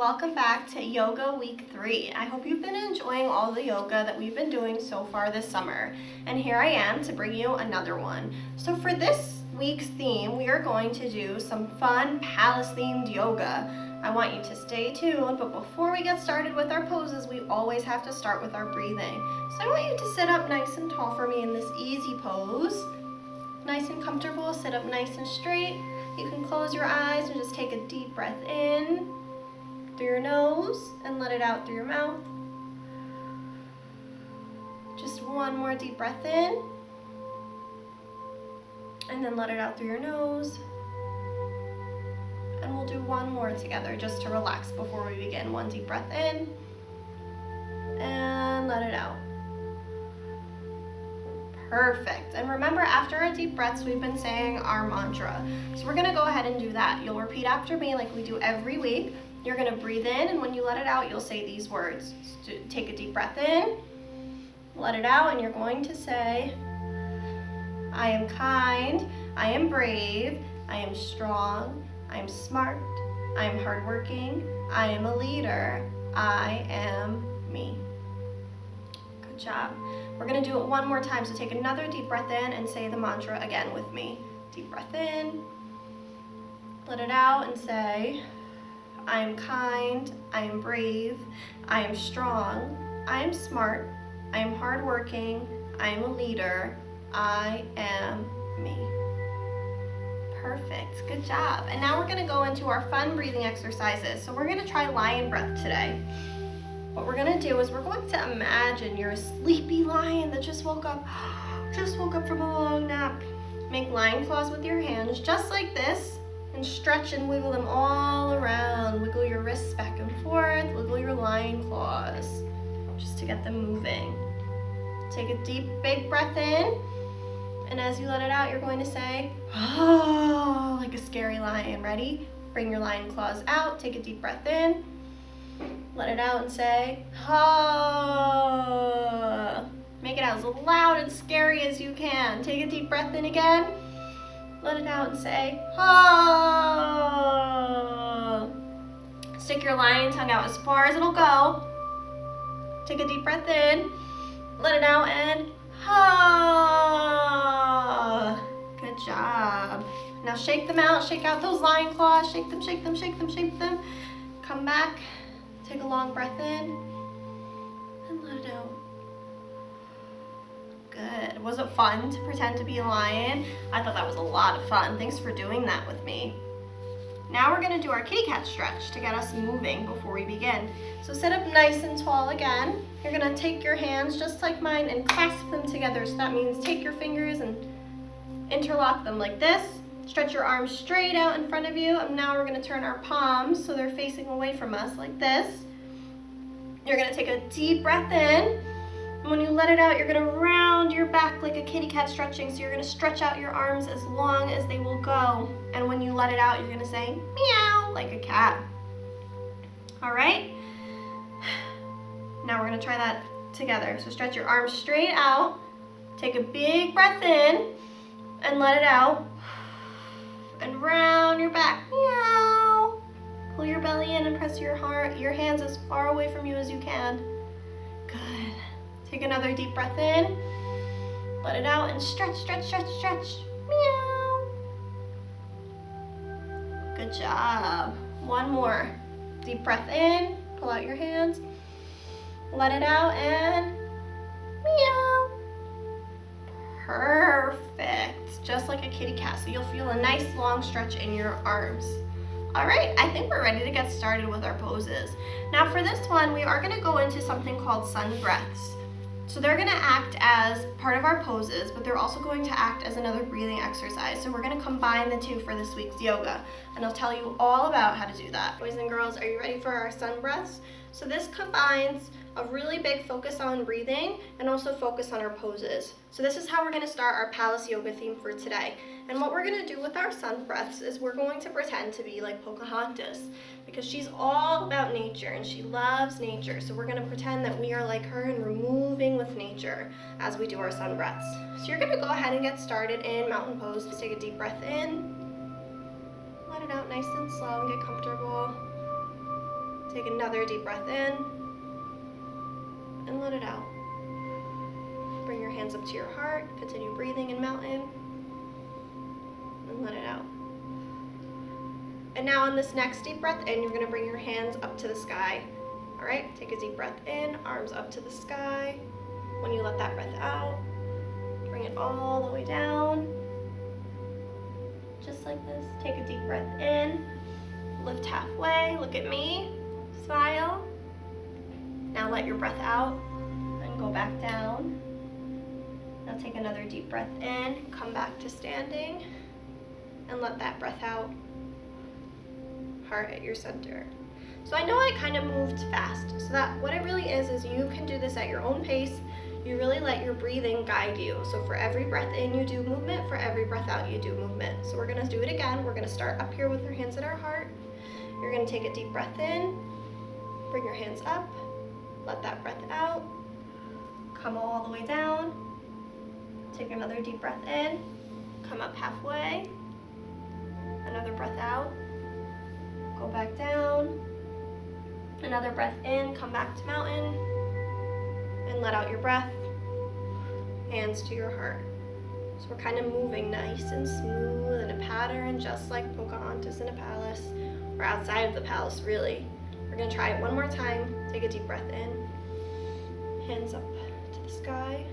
welcome back to Yoga Week 3. I hope you've been enjoying all the yoga that we've been doing so far this summer. And here I am to bring you another one. So for this week's theme, we are going to do some fun palace-themed yoga. I want you to stay tuned, but before we get started with our poses, we always have to start with our breathing. So I want you to sit up nice and tall for me in this easy pose. Nice and comfortable, sit up nice and straight. You can close your eyes and just take a deep breath in through your nose and let it out through your mouth. Just one more deep breath in and then let it out through your nose. And we'll do one more together just to relax before we begin. One deep breath in and let it out. Perfect. And remember, after our deep breaths, we've been saying our mantra. So we're gonna go ahead and do that. You'll repeat after me like we do every week. You're gonna breathe in, and when you let it out, you'll say these words. So take a deep breath in, let it out, and you're going to say, I am kind, I am brave, I am strong, I am smart, I am hardworking, I am a leader, I am me. Good job. We're gonna do it one more time, so take another deep breath in and say the mantra again with me. Deep breath in, let it out and say, I am kind, I am brave, I am strong, I am smart, I am hardworking, I am a leader, I am me. Perfect, good job. And now we're gonna go into our fun breathing exercises. So we're gonna try lion breath today. What we're gonna do is we're going to imagine you're a sleepy lion that just woke up from a long nap. Make lion claws with your hands just like this and stretch and wiggle them all around. Wiggle your wrists back and forth, wiggle your lion claws just to get them moving. Take a deep, big breath in, and as you let it out, you're going to say, oh, like a scary lion. Ready? Bring your lion claws out, take a deep breath in, let it out and say, ha. Make it out as loud and scary as you can. Take a deep breath in again. Let it out and say, ha. Stick your lion tongue out as far as it'll go. Take a deep breath in. Let it out and ha. Good job. Now shake them out. Shake out those lion claws. Shake them, shake them, shake them, shake them. Come back. Take a long breath in and let it out. Good. Was it fun to pretend to be a lion? I thought that was a lot of fun. Thanks for doing that with me. Now we're going to do our kitty cat stretch to get us moving before we begin. So sit up nice and tall again. You're going to take your hands just like mine and clasp them together. So that means take your fingers and interlock them like this. Stretch your arms straight out in front of you, and now we're going to turn our palms so they're facing away from us like this. You're going to take a deep breath in, and when you let it out, you're going to round your back like a kitty cat stretching, so you're going to stretch out your arms as long as they will go, and when you let it out, you're going to say meow like a cat. All right? Now we're going to try that together. So stretch your arms straight out, take a big breath in, and let it out. And round your back, meow. Pull your belly in and press your hands as far away from you as you can. Good. Take another deep breath in. Let it out and stretch, stretch, stretch, stretch. Meow. Good job. One more. Deep breath in. Pull out your hands. Let it out and meow. Perfect. Just like a kitty cat, so you'll feel a nice long stretch in your arms. All right, I think we're ready to get started with our poses. Now for this one, we are going to go into something called sun breaths. So they're going to act as part of our poses, but they're also going to act as another breathing exercise. So we're going to combine the two for this week's yoga, and I'll tell you all about how to do that. Boys and girls, are you ready for our sun breaths? So this combines a really big focus on breathing and also focus on our poses. So this is how we're going to start our palace yoga theme for today. And what we're going to do with our sun breaths is we're going to pretend to be like Pocahontas, because she's all about nature and she loves nature. So we're going to pretend that we are like her and we're moving with nature as we do our sun breaths. So you're going to go ahead and get started in mountain pose. Just take a deep breath in, let it out nice and slow and get comfortable. Take another deep breath in and let it out. Bring your hands up to your heart, continue breathing in mountain, and let it out. And now on this next deep breath in, you're gonna bring your hands up to the sky. All right, take a deep breath in, arms up to the sky. When you let that breath out, bring it all the way down. Just like this, take a deep breath in, lift halfway, look at me, smile. Now let your breath out and go back down. Now take another deep breath in, come back to standing, and let that breath out. Heart at your center. So I know I kind of moved fast, so that what it really is you can do this at your own pace. You really let your breathing guide you. So for every breath in, you do movement. For every breath out, you do movement. So we're gonna do it again. We're gonna start up here with our hands at our heart. You're gonna take a deep breath in, bring your hands up, let that breath out, come all the way down, take another deep breath in, come up halfway, another breath out, go back down, another breath in, come back to mountain, and let out your breath, hands to your heart. So we're kind of moving nice and smooth in a pattern, just like Pocahontas in a palace, or outside of the palace, really. We're gonna try it one more time. Take a deep breath in, hands up to the sky,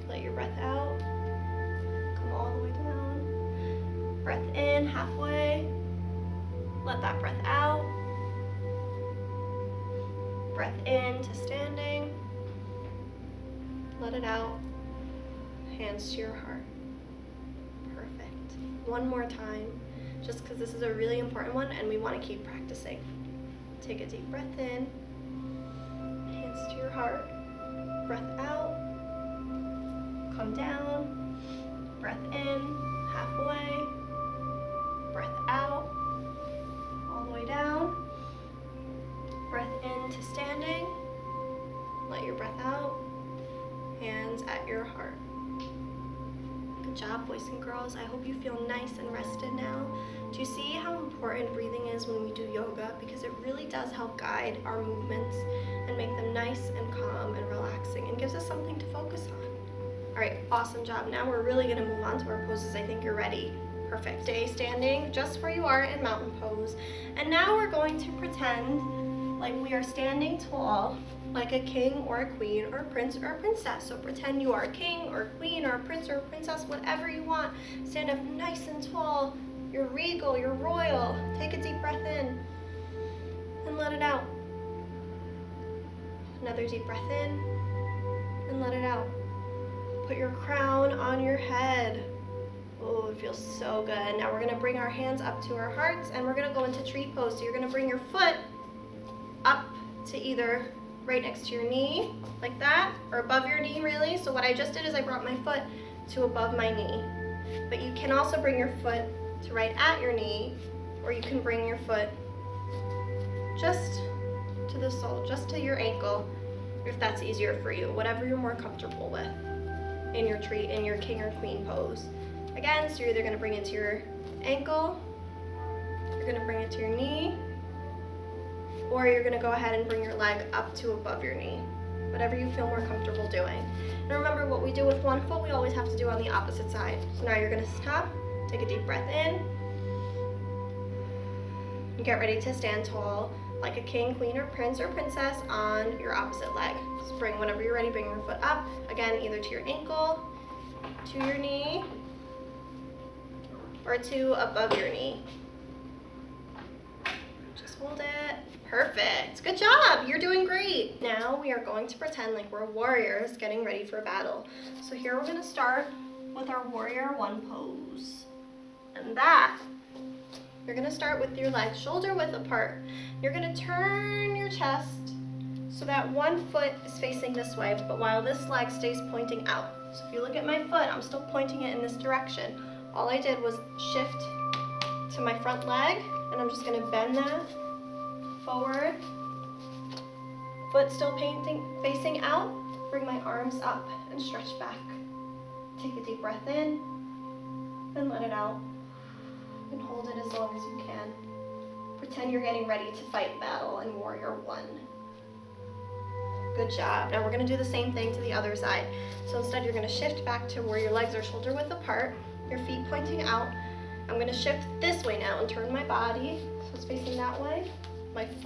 let your breath out, come all the way down, breath in halfway, let that breath out, breath in to standing, let it out, hands to your heart. Perfect. One more time, just because this is a really important one and we want to keep practicing. Take a deep breath in, hands to your heart, breath out, come down, breath in, halfway, breath out, all the way down, breath in to standing, let your breath out, hands at your heart. Good job, boys and girls. I hope you feel nice and rested now. Do you see how important breathing is when we do yoga? Because it really does help guide our movements and make them nice and calm and relaxing and gives us something to focus on. All right, awesome job. Now we're really gonna move on to our poses. I think you're ready. Perfect. Stay standing just where you are in mountain pose. And now we're going to pretend like we are standing tall, like a king or a queen or a prince or a princess. So pretend you are a king or a queen or a prince or a princess, whatever you want. Stand up nice and tall. You're regal, you're royal. Take a deep breath in and let it out. Another deep breath in and let it out. Put your crown on your head. Oh, it feels so good. Now we're gonna bring our hands up to our hearts and we're gonna go into tree pose. So you're gonna bring your foot up to either right next to your knee, like that, or above your knee, really. So what I just did is I brought my foot to above my knee. But you can also bring your foot to right at your knee, or you can bring your foot just to the sole, just to your ankle, if that's easier for you, whatever you're more comfortable with in your king or queen pose. Again, so you're either gonna bring it to your ankle, you're gonna bring it to your knee, or you're gonna go ahead and bring your leg up to above your knee, whatever you feel more comfortable doing. And remember, what we do with one foot, we always have to do on the opposite side. So now you're gonna stop, take a deep breath in, and get ready to stand tall, like a king, queen, or prince or princess on your opposite leg. Just bring, whenever you're ready, bring your foot up, again, either to your ankle, to your knee, or to above your knee. Just hold it. Perfect. Good job. You're doing great. Now we are going to pretend like we're warriors getting ready for battle. So here we're going to start with our warrior one pose. And that, you're going to start with your legs shoulder width apart. You're going to turn your chest so that one foot is facing this way, but while this leg stays pointing out. So if you look at my foot, I'm still pointing it in this direction. All I did was shift to my front leg, and I'm just going to bend that forward, foot still facing out, bring my arms up and stretch back. Take a deep breath in and let it out, and hold it as long as you can. Pretend you're getting ready to fight battle in warrior one. Good job. Now we're going to do the same thing to the other side. So instead you're going to shift back to where your legs are shoulder width apart, your feet pointing out. I'm going to shift this way now and turn my body so it's facing that way.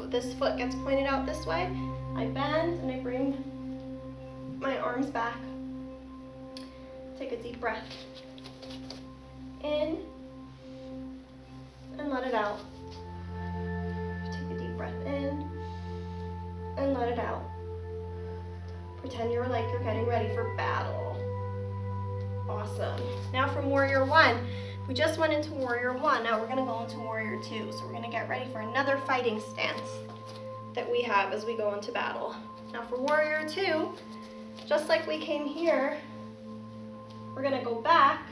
This foot gets pointed out this way. I bend and I bring my arms back. Take a deep breath in and let it out. Take a deep breath in and let it out. Pretend you're getting ready for battle. Awesome. Now from warrior one, we just went into warrior one. Now we're going to go into warrior two. So we're going to get ready for another fighting stance that we have as we go into battle. Now for warrior two, just like we came here, we're going to go back,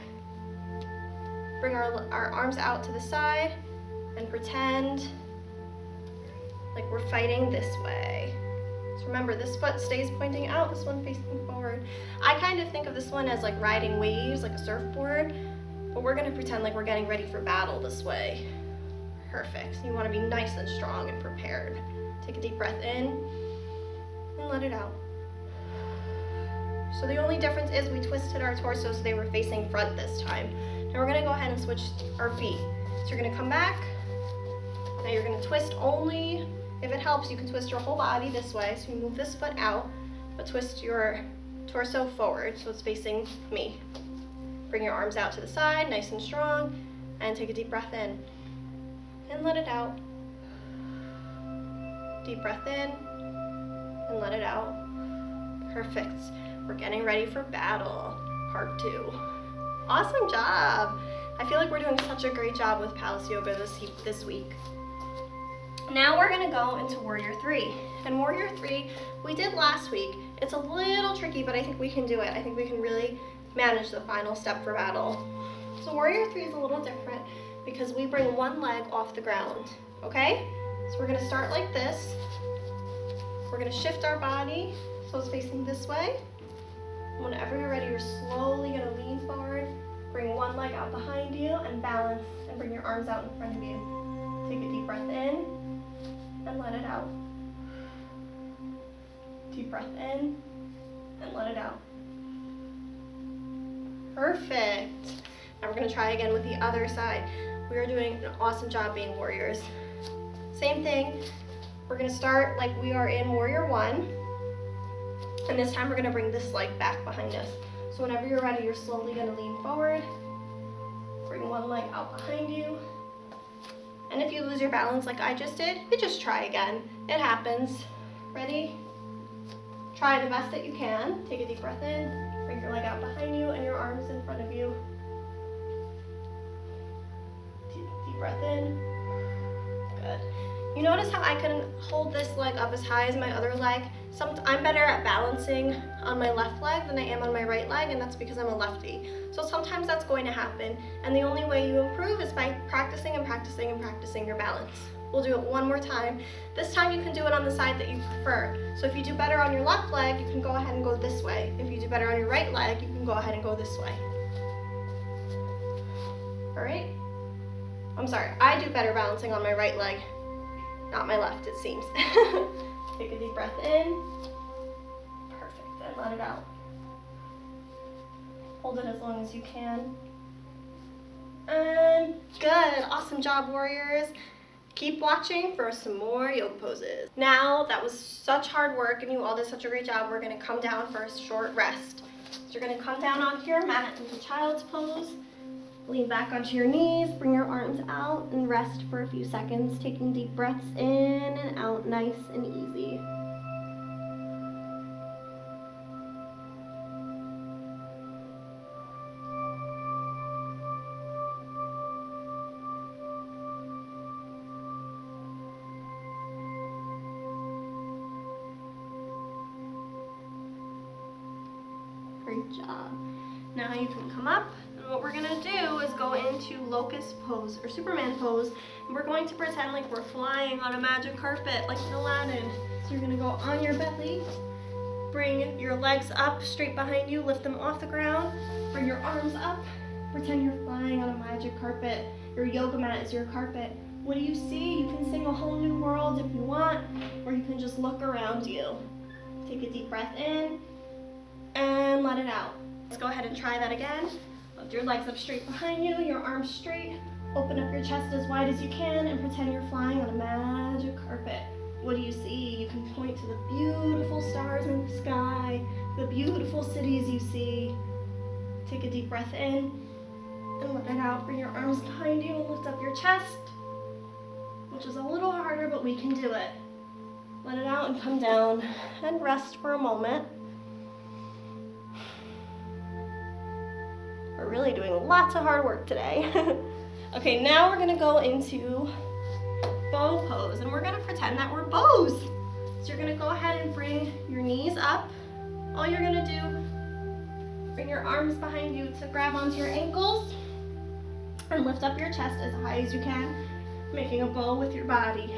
bring our arms out to the side, and pretend like we're fighting this way. So remember, this foot stays pointing out, this one facing forward. I kind of think of this one as like riding waves, like a surfboard, but we're going to pretend like we're getting ready for battle this way. Perfect. You want to be nice and strong and prepared. Take a deep breath in and let it out. So the only difference is we twisted our torso so they were facing front this time. Now we're going to go ahead and switch our feet. So you're going to come back. Now you're going to twist only, if it helps, you can twist your whole body this way. So you move this foot out, but twist your torso forward so it's facing me. Bring your arms out to the side, nice and strong, and take a deep breath in. And let it out. Deep breath in, and let it out. Perfect. We're getting ready for battle, part two. Awesome job. I feel like we're doing such a great job with Palace Yoga this week. Now we're gonna go into warrior three. And warrior three, we did last week. It's a little tricky, but I think we can do it. I think we can really manage the final step for battle. So warrior three is a little different because we bring one leg off the ground, okay? So we're gonna start like this. We're gonna shift our body so it's facing this way. Whenever you're ready, you're slowly gonna lean forward, bring one leg out behind you and balance and bring your arms out in front of you. Take a deep breath in and let it out. Deep breath in and let it out. Perfect. Now we're gonna try again with the other side. We are doing an awesome job being warriors. Same thing, we're gonna start like we are in warrior one. And this time we're gonna bring this leg back behind us. So whenever you're ready, you're slowly gonna lean forward, bring one leg out behind you. And if you lose your balance like I just did, you just try again. It happens. Ready? Try the best that you can. Take a deep breath in, bring your leg out behind you and your arms in front of you. Deep breath in. Good. You notice how I can hold this leg up as high as my other leg? I'm better at balancing on my left leg than I am on my right leg, and that's because I'm a lefty. So sometimes that's going to happen, and the only way you improve is by practicing and practicing and practicing your balance. We'll do it one more time. This time you can do it on the side that you prefer. So if you do better on your left leg, you can go ahead and go this way. If you do better on your right leg, you can go ahead and go this way. All right? I'm sorry, I do better balancing on my right leg, not my left, it seems. Take a deep breath in. Perfect, and let it out. Hold it as long as you can. And good, awesome job, warriors. Keep watching for some more yoga poses. Now, that was such hard work and you all did such a great job, we're gonna come down for a short rest. So you're gonna come down onto your mat into child's pose. Lean back onto your knees, bring your arms out and rest for a few seconds, taking deep breaths in and out, nice and easy. Great job. Now you can come up. What we're gonna do is go into locust pose or Superman pose, and we're going to pretend like we're flying on a magic carpet like in Aladdin. So you're gonna go on your belly, bring your legs up straight behind you, lift them off the ground, bring your arms up, pretend you're flying on a magic carpet. Your yoga mat is your carpet. What do you see? You can sing a whole new world if you want, or you can just look around you. Take a deep breath in and let it out. Let's go ahead and try that again. Lift your legs up straight behind you, your arms straight. Open up your chest as wide as you can and pretend you're flying on a magic carpet. What do you see? You can point to the beautiful stars in the sky, the beautiful cities you see. Take a deep breath in and let it out. Bring your arms behind you and lift up your chest, which is a little harder, but we can do it. Let it out and come down and rest for a moment. We're really doing lots of hard work today. Okay, now we're gonna go into bow pose, and we're gonna pretend that we're bows. So you're gonna go ahead and bring your knees up. All you're gonna do, bring your arms behind you to grab onto your ankles and lift up your chest as high as you can, making a bow with your body.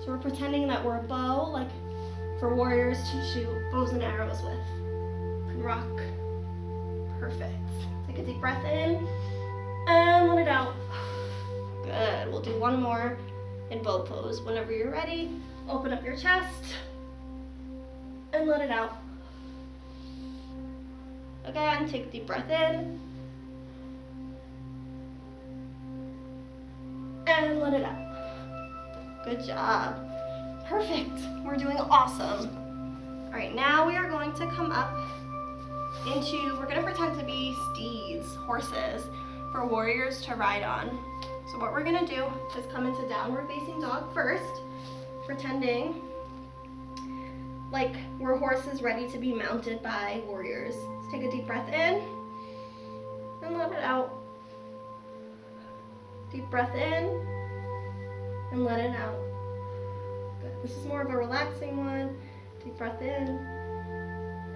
So we're pretending that we're a bow, like for warriors to shoot bows and arrows with. And rock. Perfect. Take a deep breath in and let it out. Good. We'll do one more in bow pose. Whenever you're ready, open up your chest and let it out. Again, take a deep breath in and let it out. Good job. Perfect. We're doing awesome. All right, now we are going to come up into, we're gonna pretend to be steeds, horses, for warriors to ride on. So what we're gonna do is come into downward facing dog first, pretending like we're horses ready to be mounted by warriors. Let's take a deep breath in and let it out. Deep breath in and let it out. Good. This is more of a relaxing one. Deep breath in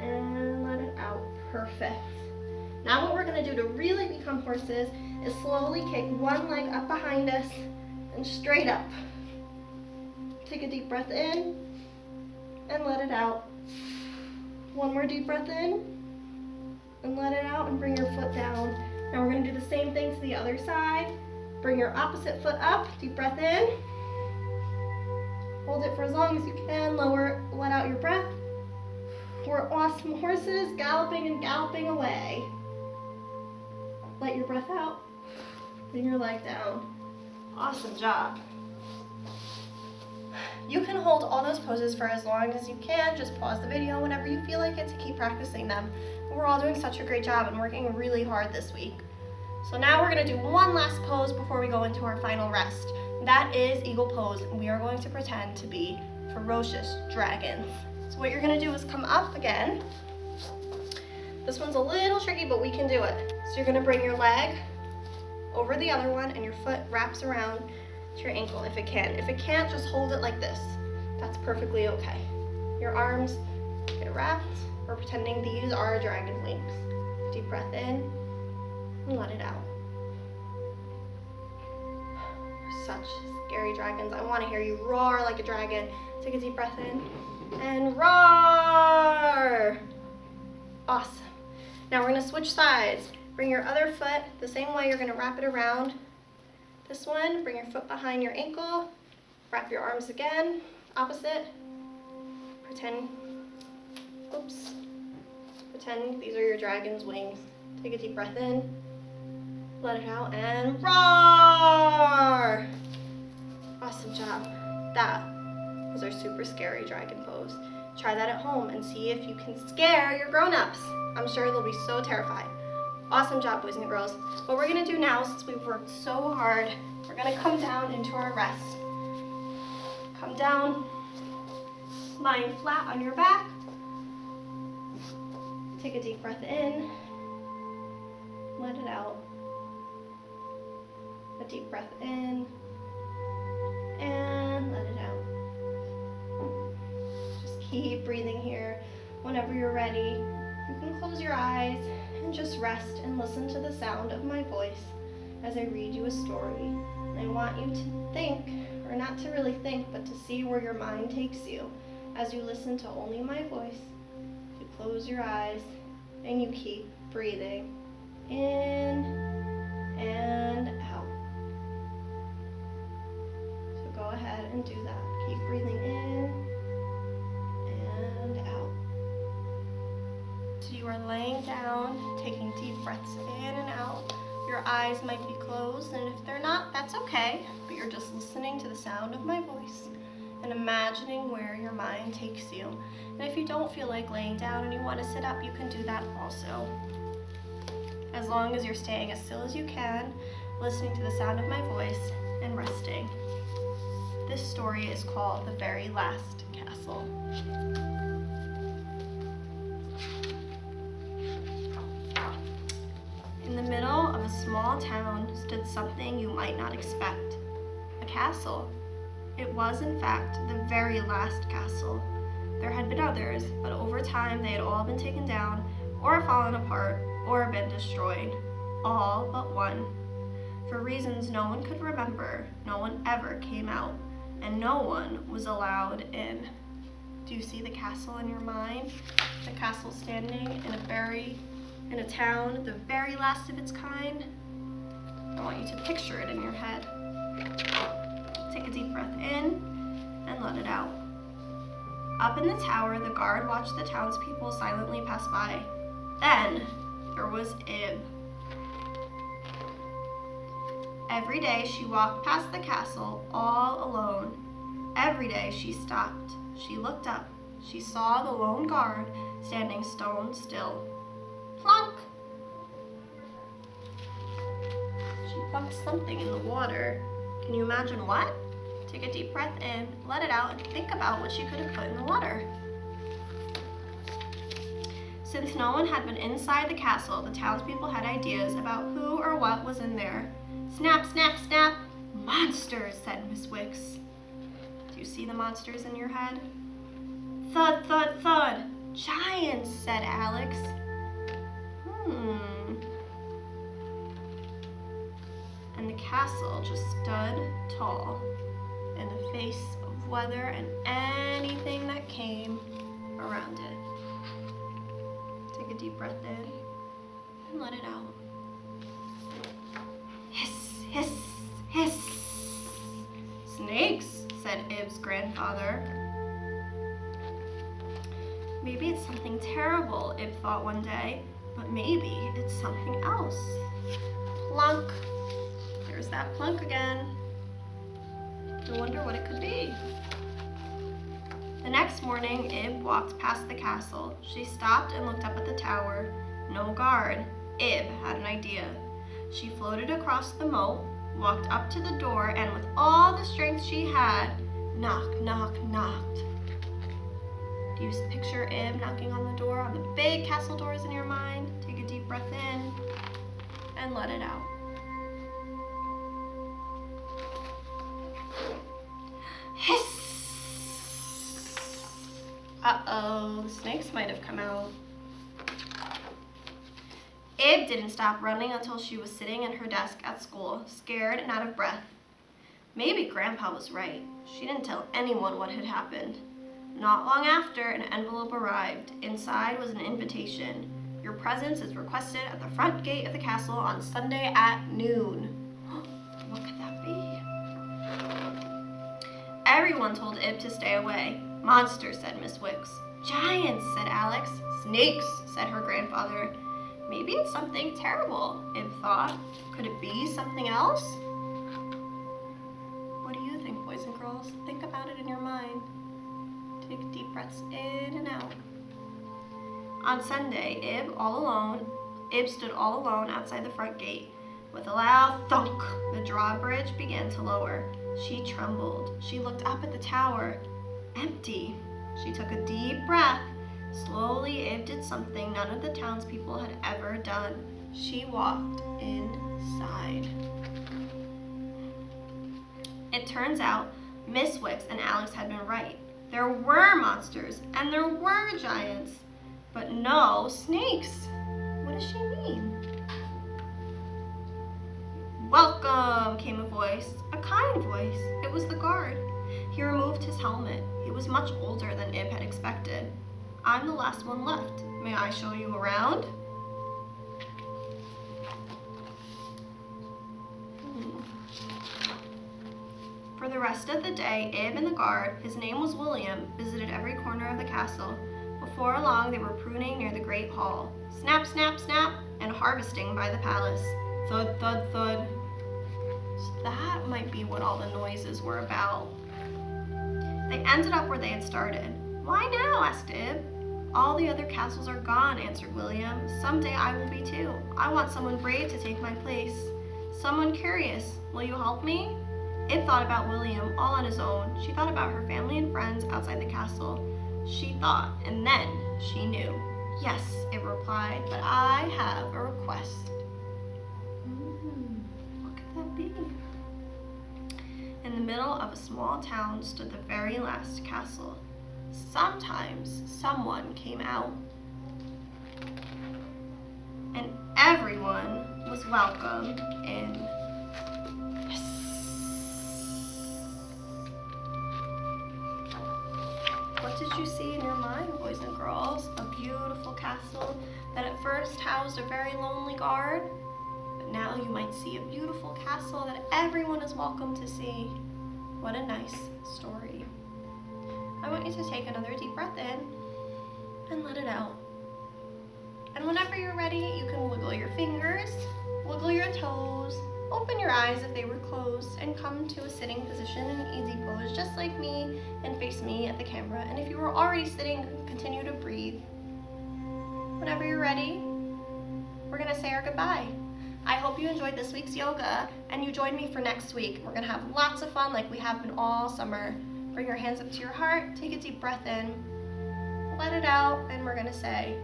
and let it out. Perfect. Now what we're going to do to really become horses is slowly kick one leg up behind us and straight up. Take a deep breath in and let it out. One more deep breath in and let it out, and bring your foot down. Now we're going to do the same thing to the other side. Bring your opposite foot up, deep breath in. Hold it for as long as you can, lower, let out your breath. We're awesome horses, galloping and galloping away. Let your breath out, bring your leg down. Awesome job. You can hold all those poses for as long as you can. Just pause the video whenever you feel like it to keep practicing them. We're all doing such a great job and working really hard this week. So now we're gonna do one last pose before we go into our final rest. That is eagle pose, and we are going to pretend to be ferocious dragons. So what you're gonna do is come up again. This one's a little tricky, but we can do it. So you're gonna bring your leg over the other one, and your foot wraps around to your ankle if it can. If it can't, just hold it like this. That's perfectly okay. Your arms get wrapped. We're pretending these are dragon wings. Deep breath in and let it out. You're such scary dragons. I want to hear you roar like a dragon. Take a deep breath in and roar. Awesome. Now we're going to switch sides. Bring your other foot the same way. You're going to wrap it around this one. Bring your foot behind your ankle. Wrap your arms again. Opposite. Pretend these are your dragon's wings. Take a deep breath in, let it out, and roar! Awesome job. That was our super scary dragon pose. Try that at home and see if you can scare your grown-ups. I'm sure they'll be so terrified. Awesome job, boys and girls. What we're gonna do now, since we've worked so hard, we're gonna come down into our rest. Come down, lying flat on your back. Take a deep breath in, let it out. A deep breath in, and let it out. Just keep breathing here. Whenever you're ready, you can close your eyes and just rest and listen to the sound of my voice as I read you a story. And I want you to think, or not to really think, but to see where your mind takes you as you listen to only my voice. You close your eyes and you keep breathing in and out. ahead and do that. Keep breathing in and out. So you are laying down, taking deep breaths in and out. Your eyes might be closed, and if they're not, that's okay, but you're just listening to the sound of my voice and imagining where your mind takes you. And if you don't feel like laying down and you want to sit up, you can do that also. As long as you're staying as still as you can, listening to the sound of my voice and resting. This story is called The Very Last Castle. In the middle of a small town stood something you might not expect. A castle. It was, in fact, the very last castle. There had been others, but over time they had all been taken down, or fallen apart, or been destroyed. All but one. For reasons no one could remember, no one ever came out, and no one was allowed in. Do you see the castle in your mind? The castle standing in a town, the very last of its kind? I want you to picture it in your head. Take a deep breath in and let it out. Up in the tower, the guard watched the townspeople silently pass by. Then there was Ib. Every day she walked past the castle all alone. Every day she stopped. She looked up. She saw the lone guard standing stone still. Plunk! She plunked something in the water. Can you imagine what? Take a deep breath in, let it out, and think about what she could have put in the water. Since no one had been inside the castle, the townspeople had ideas about who or what was in there. Snap, snap, snap! Monsters, said Miss Wicks. Do you see the monsters in your head? Thud, thud, thud! Giants, said Alex. And the castle just stood tall in the face of weather and anything that came around it. Take a deep breath in and let it out. Hiss, hiss, hiss. Snakes, said Ib's grandfather. Maybe it's something terrible, Ib thought one day, but maybe it's something else. Plunk. There's that plunk again. I wonder what it could be. The next morning, Ib walked past the castle. She stopped and looked up at the tower. No guard. Ib had an idea. She floated across the moat, walked up to the door, and with all the strength she had, knock, knock, knocked. Do you picture Ib knocking on the door, on the big castle doors in your mind? Take a deep breath in and let it out. Hiss! Uh-oh, the snakes might have come out. Ib didn't stop running until she was sitting in her desk at school, scared and out of breath. Maybe Grandpa was right. She didn't tell anyone what had happened. Not long after, an envelope arrived. Inside was an invitation. Your presence is requested at the front gate of the castle on Sunday at noon. What could that be? Everyone told Ib to stay away. Monsters, said Miss Wicks. Giants, said Alex. Snakes, said her grandfather. Maybe it's something terrible, Ib thought. Could it be something else? What do you think, boys and girls? Think about it in your mind. Take deep breaths in and out. On Sunday, Ib stood all alone outside the front gate. With a loud thunk, the drawbridge began to lower. She trembled. She looked up at the tower. Empty. She took a deep breath. Slowly, Ib did something none of the townspeople had ever done. She walked inside. It turns out Miss Wicks and Alex had been right. There were monsters, and there were giants, but no snakes. What does she mean? Welcome, came a voice, a kind voice. It was the guard. He removed his helmet. He was much older than Ib had expected. I'm the last one left. May I show you around? For For the rest of the day, Ib and the guard, his name was William, visited every corner of the castle. Before long, they were pruning near the great hall. Snap, snap, snap, and harvesting by the palace. Thud, thud, thud. So that might be what all the noises were about. They ended up where they had started. Why now? Asked Ib. All the other castles are gone, answered William. Someday I will be too. I want someone brave to take my place. Someone curious. Will you help me? Ib thought about William all on his own. She thought about her family and friends outside the castle. She thought, and then she knew. Yes, Ib replied, but I have a request. What could that be? In the middle of a small town stood the very last castle. Sometimes someone came out, and everyone was welcome in. Yes. What did you see in your mind, boys and girls? A beautiful castle that at first housed a very lonely guard, but now you might see a beautiful castle that everyone is welcome to see. What a nice story. I want you to take another deep breath in and let it out. And whenever you're ready, you can wiggle your fingers, wiggle your toes, open your eyes if they were closed, and come to a sitting position in an easy pose, just like me, and face me at the camera. And if you were already sitting, continue to breathe. Whenever you're ready, we're gonna say our goodbye. I hope you enjoyed this week's yoga, and you join me for next week. We're gonna have lots of fun like we have been all summer. Bring your hands up to your heart, take a deep breath in, let it out, and we're gonna say,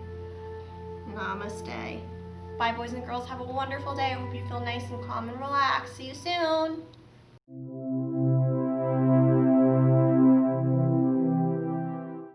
Namaste. Bye, boys and girls. Have a wonderful day. I hope you feel nice and calm and relaxed. See you soon.